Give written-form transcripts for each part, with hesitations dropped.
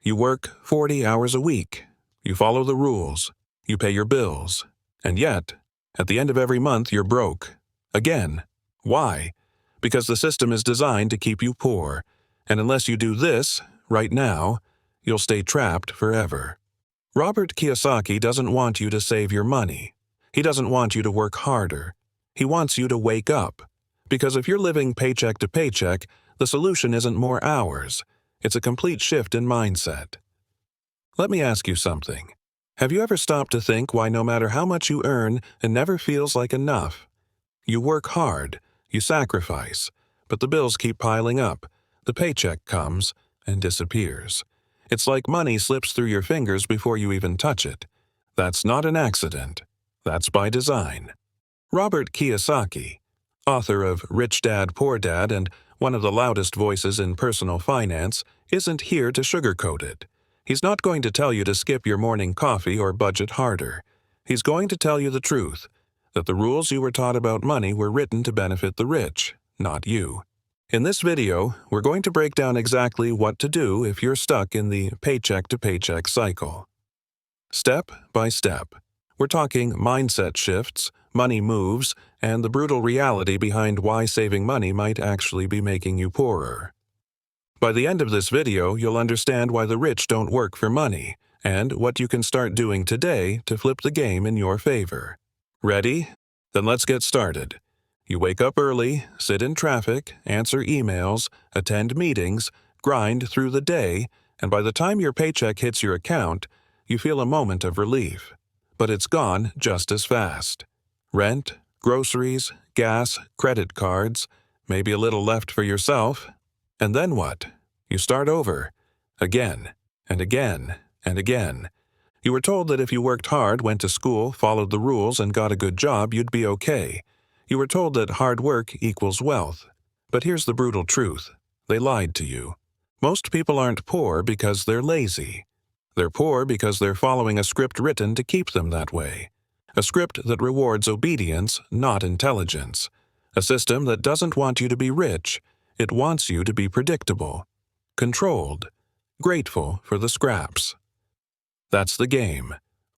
You work 40 hours a week. You follow the rules. You pay your bills. And yet, at the end of every month, you're broke. Again. Why? Because the system is designed to keep you poor. And unless you do this, right now, you'll stay trapped forever. Robert Kiyosaki doesn't want you to save your money. He doesn't want you to work harder. He wants you to wake up. Because if you're living paycheck to paycheck, the solution isn't more hours. It's a complete shift in mindset. Let me ask you something. Have you ever stopped to think why no matter how much you earn, it never feels like enough? You work hard, you sacrifice, but the bills keep piling up. The paycheck comes and disappears. It's like money slips through your fingers before you even touch it. That's not an accident. That's by design. Robert Kiyosaki, author of Rich Dad, Poor Dad and one of the loudest voices in personal finance, isn't here to sugarcoat it. He's not going to tell you to skip your morning coffee or budget harder. He's going to tell you the truth, that the rules you were taught about money were written to benefit the rich, not you. In this video, we're going to break down exactly what to do if you're stuck in the paycheck-to-paycheck cycle. Step by step, we're talking mindset shifts, money moves, and the brutal reality behind why saving money might actually be making you poorer. By the end of this video, you'll understand why the rich don't work for money, and what you can start doing today to flip the game in your favor. Ready? Then let's get started. You wake up early, sit in traffic, answer emails, attend meetings, grind through the day, and by the time your paycheck hits your account, you feel a moment of relief. But it's gone just as fast. Rent, groceries, gas, credit cards, maybe a little left for yourself. And then what? You start over. Again, and again, and again. You were told that if you worked hard, went to school, followed the rules, and got a good job, you'd be okay. You were told that hard work equals wealth. But here's the brutal truth. They lied to you. Most people aren't poor because they're lazy. They're poor because they're following a script written to keep them that way. A script that rewards obedience, not intelligence. A system that doesn't want you to be rich. It wants you to be predictable, controlled, grateful for the scraps. That's the game.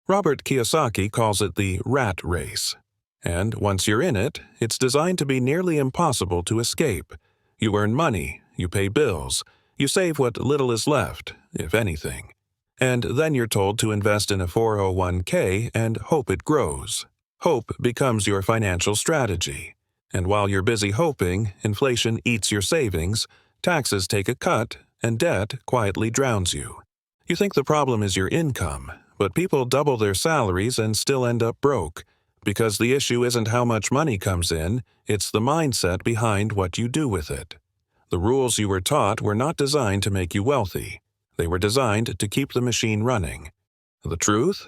Robert Kiyosaki calls it the rat race. And once you're in it, it's designed to be nearly impossible to escape. You earn money, you pay bills, you save what little is left, if anything. And then you're told to invest in a 401k and hope it grows. Hope becomes your financial strategy. And while you're busy hoping, inflation eats your savings, taxes take a cut, and debt quietly drowns you. You think the problem is your income, but people double their salaries and still end up broke. Because the issue isn't how much money comes in, it's the mindset behind what you do with it. The rules you were taught were not designed to make you wealthy. They were designed to keep the machine running. The truth?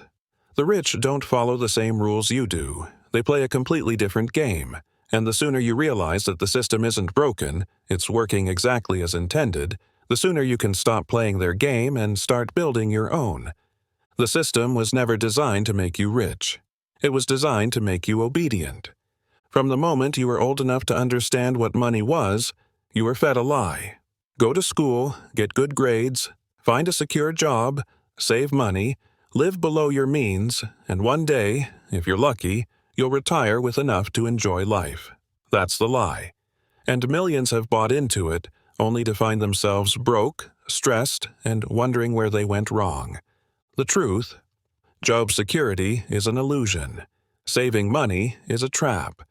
The rich don't follow the same rules you do. They play a completely different game. And the sooner you realize that the system isn't broken, it's working exactly as intended, the sooner you can stop playing their game and start building your own. The system was never designed to make you rich. It was designed to make you obedient. From the moment you were old enough to understand what money was, you were fed a lie. Go to school, get good grades, find a secure job, save money, live below your means, and one day, if you're lucky, you'll retire with enough to enjoy life. That's the lie. And millions have bought into it, only to find themselves broke, stressed, and wondering where they went wrong. The truth? Job security is an illusion. Saving money is a trap.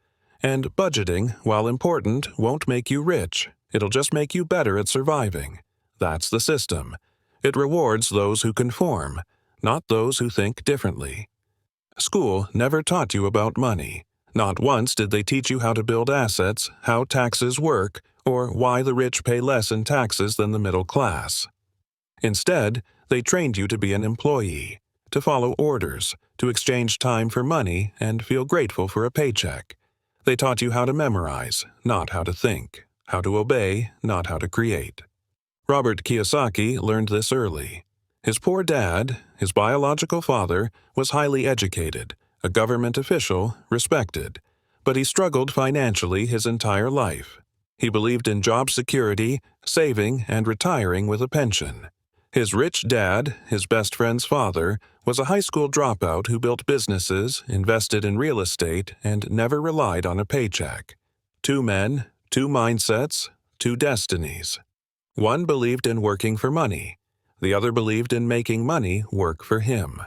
And budgeting, while important, won't make you rich. It'll just make you better at surviving. That's the system. It rewards those who conform, not those who think differently. School never taught you about money. Not once did they teach you how to build assets, how taxes work, or why the rich pay less in taxes than the middle class. Instead, they trained you to be an employee, to follow orders, to exchange time for money, and feel grateful for a paycheck. They taught you how to memorize, not how to think, how to obey, not how to create. Robert Kiyosaki learned this early. His poor dad, his biological father, was highly educated, a government official, respected, but he struggled financially his entire life. He believed in job security, saving, and retiring with a pension. His rich dad, his best friend's father, was a high school dropout who built businesses, invested in real estate, and never relied on a paycheck. Two men, two mindsets, two destinies. One believed in working for money. The other believed in making money work for him.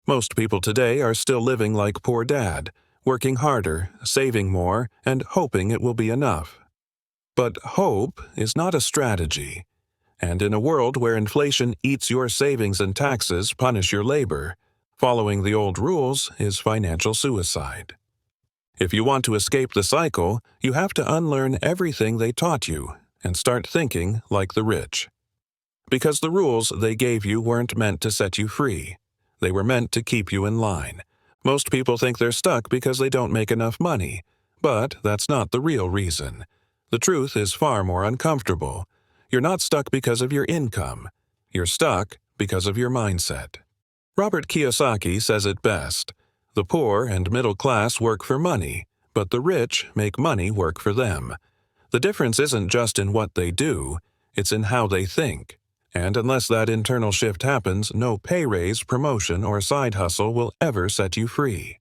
Most people today are still living like poor dad, working harder, saving more, and hoping it will be enough. But hope is not a strategy. And in a world where inflation eats your savings and taxes punish your labor, following the old rules is financial suicide. If you want to escape the cycle, you have to unlearn everything they taught you and start thinking like the rich. Because the rules they gave you weren't meant to set you free. They were meant to keep you in line. Most people think they're stuck because they don't make enough money, but that's not the real reason. The truth is far more uncomfortable. You're not stuck because of your income. You're stuck because of your mindset. Robert Kiyosaki says it best. The poor and middle class work for money, but the rich make money work for them. The difference isn't just in what they do, it's in how they think. And unless that internal shift happens, no pay raise, promotion, or side hustle will ever set you free.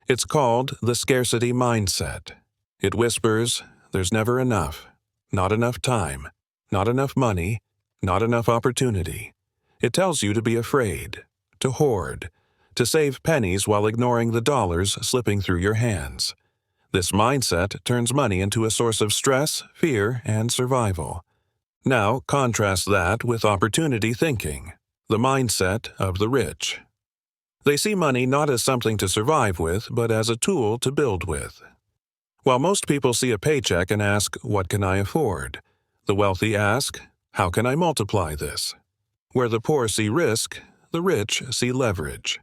It's called the Scarcity Mindset. It whispers, there's never enough, not enough time, not enough money, not enough opportunity. It tells you to be afraid, to hoard, to save pennies while ignoring the dollars slipping through your hands. This mindset turns money into a source of stress, fear, and survival. Now contrast that with opportunity thinking, the mindset of the rich. They see money not as something to survive with, but as a tool to build with. While most people see a paycheck and ask, what can I afford? The wealthy ask, how can I multiply this? Where the poor see risk, the rich see leverage.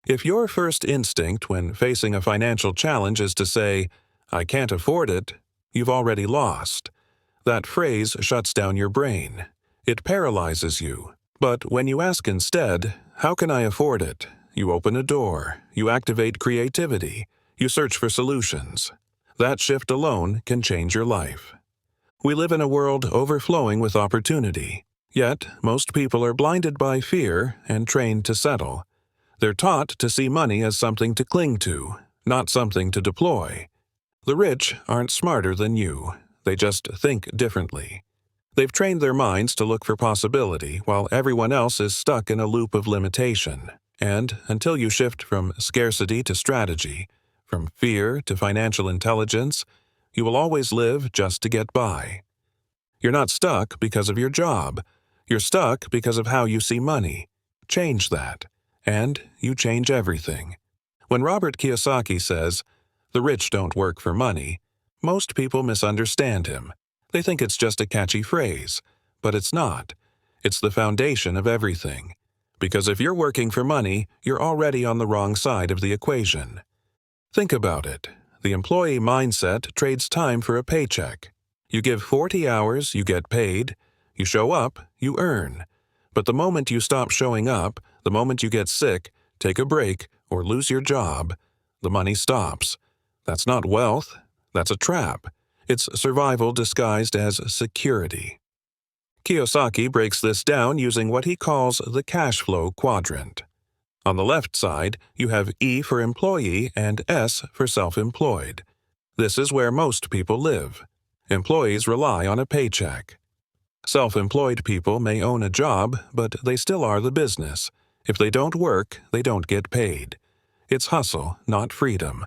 If your first instinct when facing a financial challenge is to say, I can't afford it, you've already lost. That phrase shuts down your brain. It paralyzes you. But when you ask instead, how can I afford it? You open a door. You activate creativity. You search for solutions. That shift alone can change your life. We live in a world overflowing with opportunity. Yet, most people are blinded by fear and trained to settle. They're taught to see money as something to cling to, not something to deploy. The rich aren't smarter than you. They just think differently. They've trained their minds to look for possibility while everyone else is stuck in a loop of limitation. And until you shift from scarcity to strategy, from fear to financial intelligence, you will always live just to get by. You're not stuck because of your job. You're stuck because of how you see money. Change that, and you change everything. When Robert Kiyosaki says, "The rich don't work for money," most people misunderstand him. They think it's just a catchy phrase, but it's not. It's the foundation of everything. Because if you're working for money, you're already on the wrong side of the equation. Think about it. The employee mindset trades time for a paycheck. You give 40 hours, you get paid. You show up, you earn. But the moment you stop showing up, the moment you get sick, take a break, or lose your job, the money stops. That's not wealth. That's a trap. It's survival disguised as security. Kiyosaki breaks this down using what he calls the Cashflow Quadrant. On the left side, you have E for employee and S for self-employed. This is where most people live. Employees rely on a paycheck. Self-employed people may own a job, but they still are the business. If they don't work, they don't get paid. It's hustle, not freedom.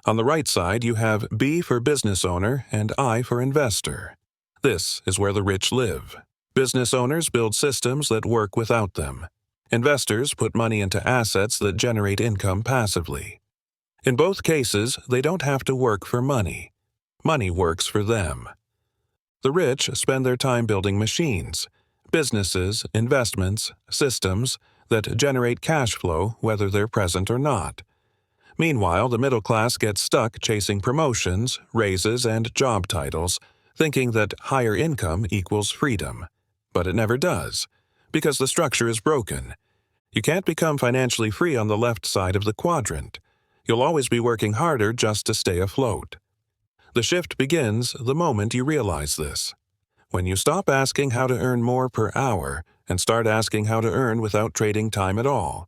On the right side, you have B for business owner and I for investor. This is where the rich live. Business owners build systems that work without them. Investors put money into assets that generate income passively. In both cases, they don't have to work for money. Money works for them. The rich spend their time building machines, businesses, investments, systems that generate cash flow whether they're present or not. Meanwhile, the middle class gets stuck chasing promotions, raises, and job titles, thinking that higher income equals freedom. But it never does, because the structure is broken. You can't become financially free on the left side of the quadrant. You'll always be working harder just to stay afloat. The shift begins the moment you realize this. When you stop asking how to earn more per hour and start asking how to earn without trading time at all.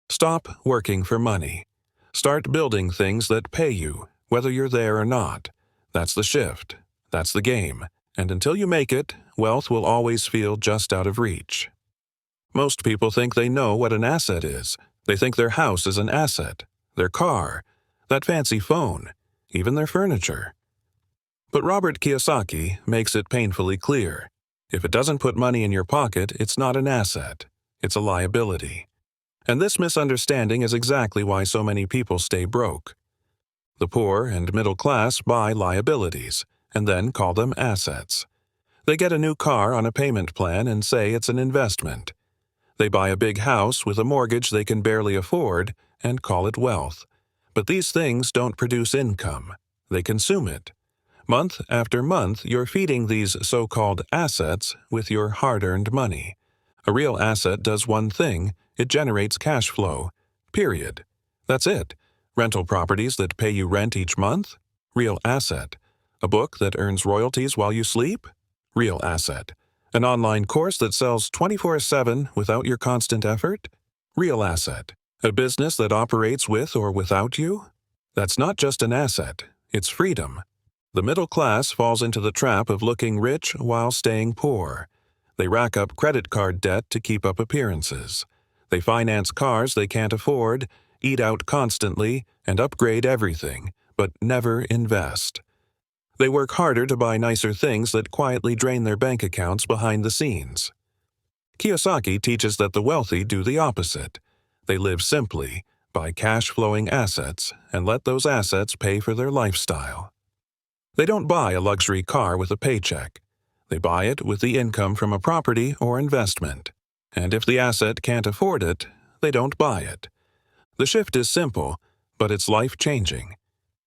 Stop working for money. Start building things that pay you, whether you're there or not. That's the shift. That's the game. And until you make it, wealth will always feel just out of reach. Most people think they know what an asset is. They think their house is an asset, their car, that fancy phone, even their furniture. But Robert Kiyosaki makes it painfully clear. If it doesn't put money in your pocket, it's not an asset. It's a liability. And this misunderstanding is exactly why so many people stay broke. The poor and middle class buy liabilities and then call them assets. They get a new car on a payment plan and say it's an investment. They buy a big house with a mortgage they can barely afford and call it wealth. But these things don't produce income. They consume it. Month after month, you're feeding these so-called assets with your hard-earned money. A real asset does one thing: it generates cash flow. Period. That's it. Rental properties that pay you rent each month? Real asset. A book that earns royalties while you sleep? Real asset. An online course that sells 24/7 without your constant effort? Real asset. A business that operates with or without you? That's not just an asset, it's freedom. The middle class falls into the trap of looking rich while staying poor. They rack up credit card debt to keep up appearances. They finance cars they can't afford, eat out constantly, and upgrade everything, but never invest. They work harder to buy nicer things that quietly drain their bank accounts behind the scenes. Kiyosaki teaches that the wealthy do the opposite. They live simply, buy cash-flowing assets, and let those assets pay for their lifestyle. They don't buy a luxury car with a paycheck. They buy it with the income from a property or investment. And if the asset can't afford it, they don't buy it. The shift is simple, but it's life-changing.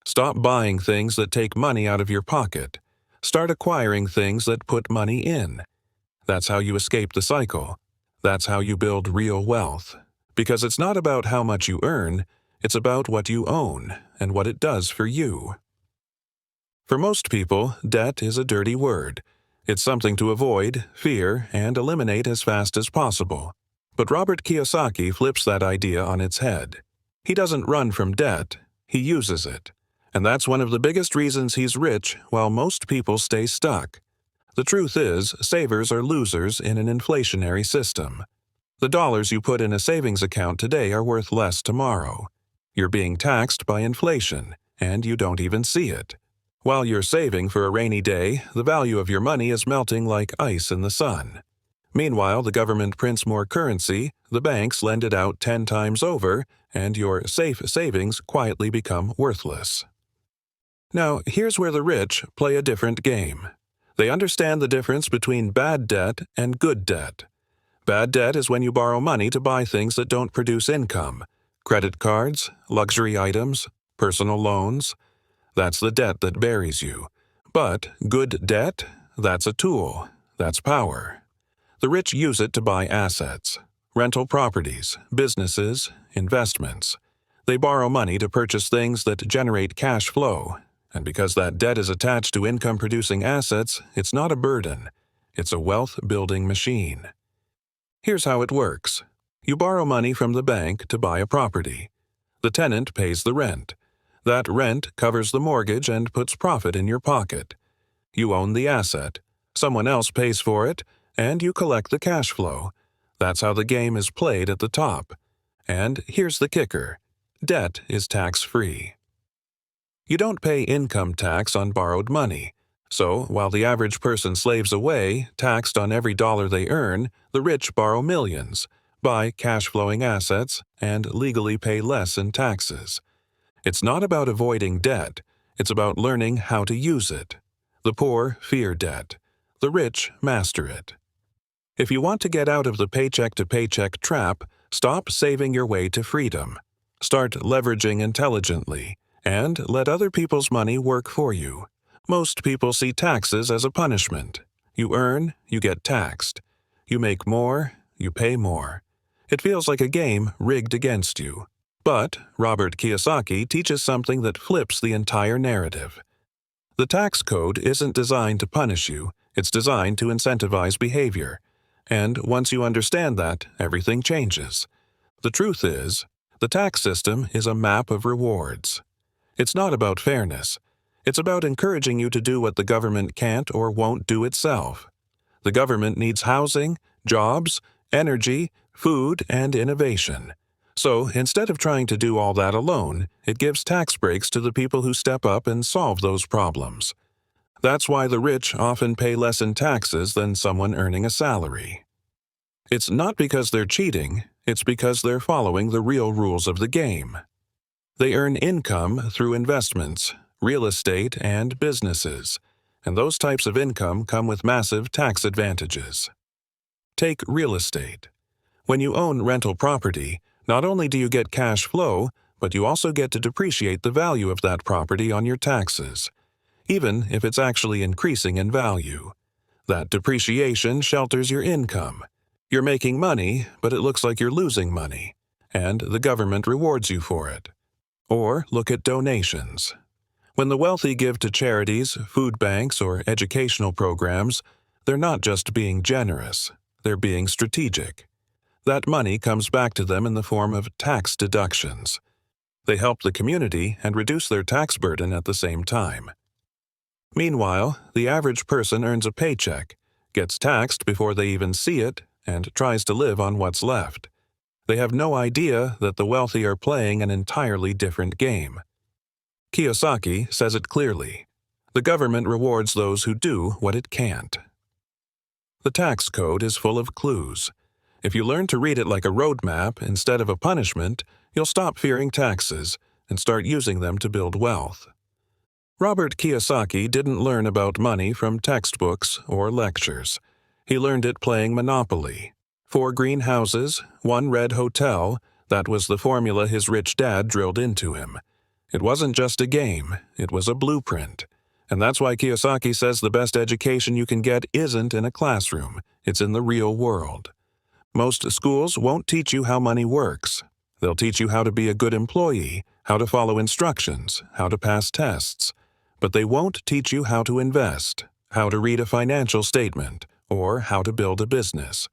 Stop buying things that take money out of your pocket. Start acquiring things that put money in. That's how you escape the cycle. That's how you build real wealth. Because it's not about how much you earn, it's about what you own and what it does for you. For most people, debt is a dirty word. It's something to avoid, fear, and eliminate as fast as possible. But Robert Kiyosaki flips that idea on its head. He doesn't run from debt, he uses it. And that's one of the biggest reasons he's rich while most people stay stuck. The truth is, savers are losers in an inflationary system. The dollars you put in a savings account today are worth less tomorrow. You're being taxed by inflation, and you don't even see it. While you're saving for a rainy day, the value of your money is melting like ice in the sun. Meanwhile, the government prints more currency, the banks lend it out 10 times over, and your safe savings quietly become worthless. Now, here's where the rich play a different game. They understand the difference between bad debt and good debt. Bad debt is when you borrow money to buy things that don't produce income. Credit cards, luxury items, personal loans. That's the debt that buries you. But good debt? That's a tool. That's power. The rich use it to buy assets, rental properties, businesses, investments. They borrow money to purchase things that generate cash flow. And because that debt is attached to income-producing assets, it's not a burden. It's a wealth-building machine. Here's how it works. You borrow money from the bank to buy a property. The tenant pays the rent. That rent covers the mortgage and puts profit in your pocket. You own the asset. Someone else pays for it, and you collect the cash flow. That's how the game is played at the top. And here's the kicker. Debt is tax-free. You don't pay income tax on borrowed money. So, while the average person slaves away, taxed on every dollar they earn, the rich borrow millions, buy cash-flowing assets, and legally pay less in taxes. It's not about avoiding debt. It's about learning how to use it. The poor fear debt. The rich master it. If you want to get out of the paycheck-to-paycheck trap, stop saving your way to freedom. Start leveraging intelligently, and let other people's money work for you. Most people see taxes as a punishment. You earn, you get taxed. You make more, you pay more. It feels like a game rigged against you. But Robert Kiyosaki teaches something that flips the entire narrative. The tax code isn't designed to punish you, it's designed to incentivize behavior. And once you understand that, everything changes. The truth is, the tax system is a map of rewards. It's not about fairness. It's about encouraging you to do what the government can't or won't do itself. The government needs housing, jobs, energy, food, and innovation. So instead of trying to do all that alone, it gives tax breaks to the people who step up and solve those problems. That's why the rich often pay less in taxes than someone earning a salary. It's not because they're cheating, it's because they're following the real rules of the game. They earn income through investments, real estate, and businesses, and those types of income come with massive tax advantages. Take real estate. When you own rental property, not only do you get cash flow, but you also get to depreciate the value of that property on your taxes, even if it's actually increasing in value. That depreciation shelters your income. You're making money, but it looks like you're losing money, and the government rewards you for it. Or look at donations. When the wealthy give to charities, food banks, or educational programs, they're not just being generous, they're being strategic. That money comes back to them in the form of tax deductions. They help the community and reduce their tax burden at the same time. Meanwhile, the average person earns a paycheck, gets taxed before they even see it, and tries to live on what's left. They have no idea that the wealthy are playing an entirely different game. Kiyosaki says it clearly. The government rewards those who do what it can't. The tax code is full of clues. If you learn to read it like a roadmap instead of a punishment, you'll stop fearing taxes and start using them to build wealth. Robert Kiyosaki didn't learn about money from textbooks or lectures. He learned it playing Monopoly. 4 green houses, 1 red hotel, that was the formula his rich dad drilled into him. It wasn't just a game, it was a blueprint. And that's why Kiyosaki says the best education you can get isn't in a classroom, it's in the real world. Most schools won't teach you how money works. They'll teach you how to be a good employee, how to follow instructions, how to pass tests. But they won't teach you how to invest, how to read a financial statement, or how to build a business.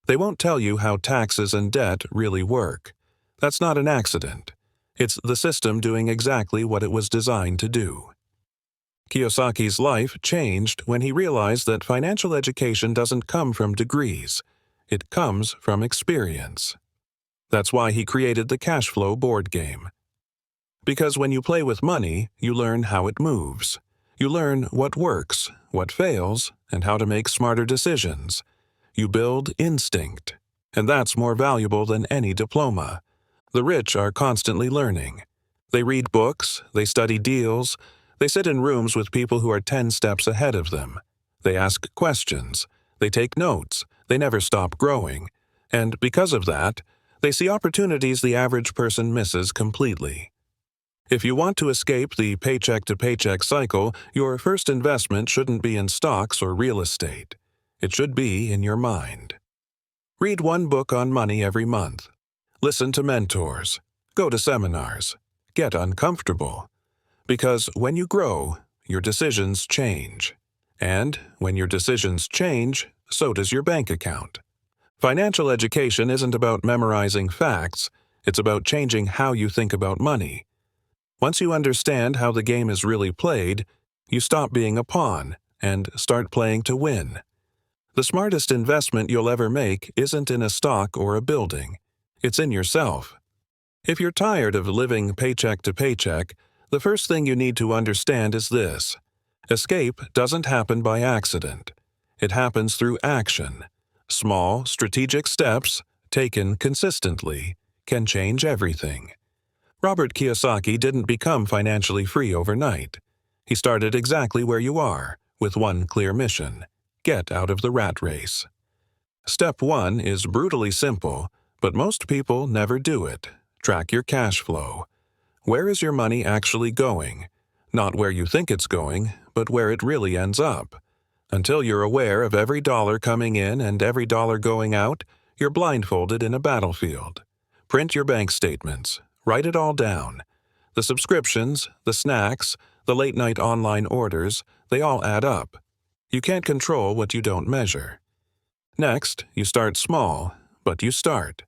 They won't tell you how taxes and debt really work. That's not an accident. It's the system doing exactly what it was designed to do. Kiyosaki's life changed when he realized that financial education doesn't come from degrees. It comes from experience. That's why he created the Cashflow board game. Because when you play with money, you learn how it moves. You learn what works, what fails, and how to make smarter decisions. You build instinct. And that's more valuable than any diploma. The rich are constantly learning. They read books, they study deals, they sit in rooms with people who are 10 steps ahead of them. They ask questions, they take notes, they never stop growing. And because of that, they see opportunities the average person misses completely. If you want to escape the paycheck-to-paycheck cycle, your first investment shouldn't be in stocks or real estate. It should be in your mind. Read 1 book on money every month. Listen to mentors. Go to seminars. Get uncomfortable. Because when you grow, your decisions change. And when your decisions change, so does your bank account. Financial education isn't about memorizing facts, it's about changing how you think about money. Once you understand how the game is really played, you stop being a pawn and start playing to win. The smartest investment you'll ever make isn't in a stock or a building. It's in yourself. If you're tired of living paycheck to paycheck, the first thing you need to understand is this. Escape doesn't happen by accident. It happens through action. Small, strategic steps, taken consistently, can change everything. Robert Kiyosaki didn't become financially free overnight. He started exactly where you are, with one clear mission: get out of the rat race. Step 1 is brutally simple, but most people never do it. Track your cash flow. Where is your money actually going? Not where you think it's going, but where it really ends up. Until you're aware of every dollar coming in and every dollar going out, you're blindfolded in a battlefield. Print your bank statements. Write it all down. The subscriptions, the snacks, the late-night online orders, they all add up. You can't control what you don't measure. Next, you start small, but you start.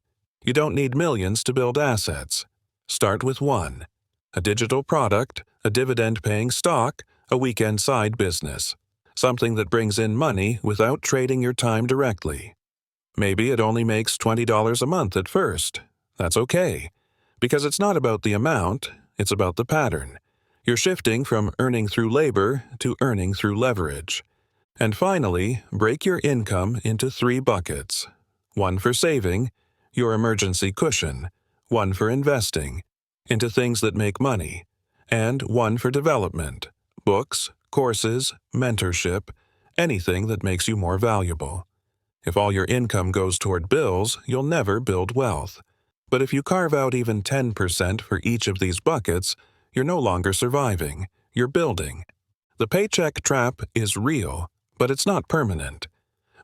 You don't need millions to build assets. Start with one: a digital product, a dividend-paying stock, a weekend side business. Something that brings in money without trading your time directly. Maybe it only makes $20 a month at first. That's okay, because it's not about the amount, it's about the pattern. You're shifting from earning through labor to earning through leverage. And finally, break your income into 3 buckets. One for saving, your emergency cushion, one for investing, into things that make money, and one for development, books, courses, mentorship, anything that makes you more valuable. If all your income goes toward bills, you'll never build wealth. But if you carve out even 10% for each of these buckets, you're no longer surviving, you're building. The paycheck trap is real, but it's not permanent.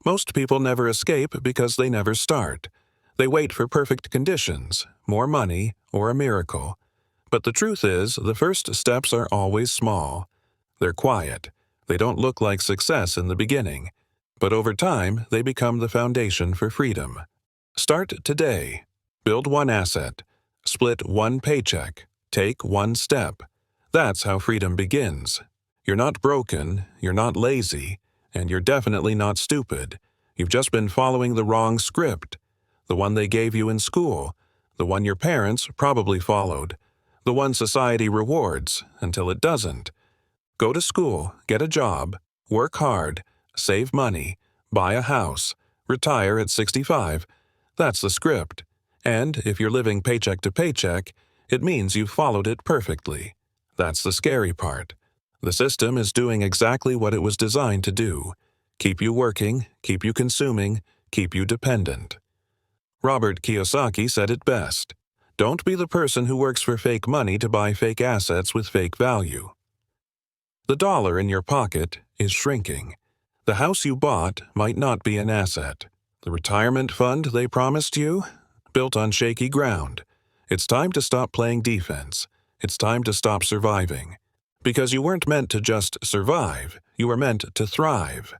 Most people never escape because they never start. They wait for perfect conditions, more money, or a miracle. But the truth is, the first steps are always small. They're quiet. They don't look like success in the beginning. But over time, they become the foundation for freedom. Start today. Build one asset. Split one paycheck. Take one step. That's how freedom begins. You're not broken, you're not lazy, and you're definitely not stupid. You've just been following the wrong script. The one they gave you in school. The one your parents probably followed. The one society rewards until it doesn't. Go to school, get a job, work hard, save money, buy a house, retire at 65. That's the script. And if you're living paycheck to paycheck, it means you've followed it perfectly. That's the scary part. The system is doing exactly what it was designed to do: keep you working, keep you consuming, keep you dependent. Robert Kiyosaki said it best: don't be the person who works for fake money to buy fake assets with fake value. The dollar in your pocket is shrinking. The house you bought might not be an asset. The retirement fund they promised you? Built on shaky ground. It's time to stop playing defense. It's time to stop surviving. Because you weren't meant to just survive, you were meant to thrive.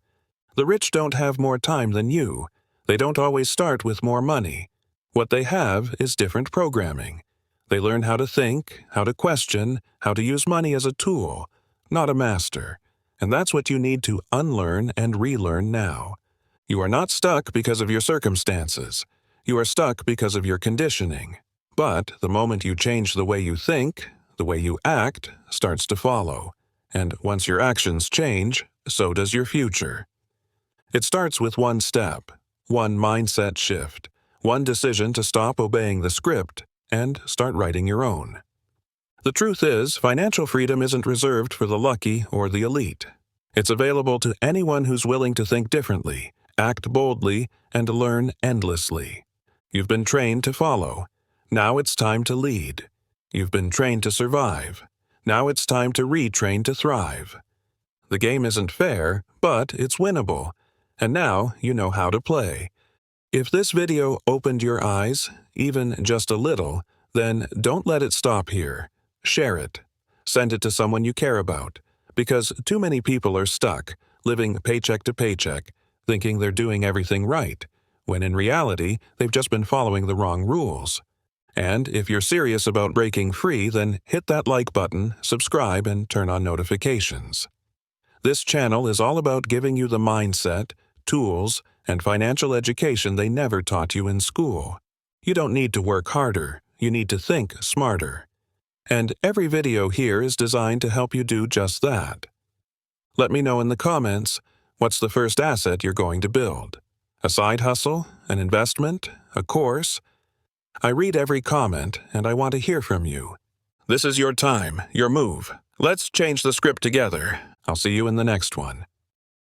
The rich don't have more time than you. They don't always start with more money. What they have is different programming. They learn how to think, how to question, how to use money as a tool, not a master. And that's what you need to unlearn and relearn now. You are not stuck because of your circumstances. You are stuck because of your conditioning. But the moment you change the way you think, the way you act starts to follow. And once your actions change, so does your future. It starts with one step, one mindset shift, one decision to stop obeying the script and start writing your own. The truth is, financial freedom isn't reserved for the lucky or the elite. It's available to anyone who's willing to think differently, act boldly, and learn endlessly. You've been trained to follow. Now it's time to lead. You've been trained to survive. Now it's time to retrain to thrive. The game isn't fair, but it's winnable. And now you know how to play. If this video opened your eyes, even just a little, then don't let it stop here. Share it. Send it to someone you care about. Because too many people are stuck, living paycheck to paycheck, thinking they're doing everything right, when in reality, they've just been following the wrong rules. And if you're serious about breaking free, then hit that like button, subscribe, and turn on notifications. This channel is all about giving you the mindset, tools, and financial education they never taught you in school. You don't need to work harder, you need to think smarter. And every video here is designed to help you do just that. Let me know in the comments, what's the first asset you're going to build? A side hustle? An investment? A course? I read every comment, and I want to hear from you. This is your time, your move. Let's change the script together. I'll see you in the next one.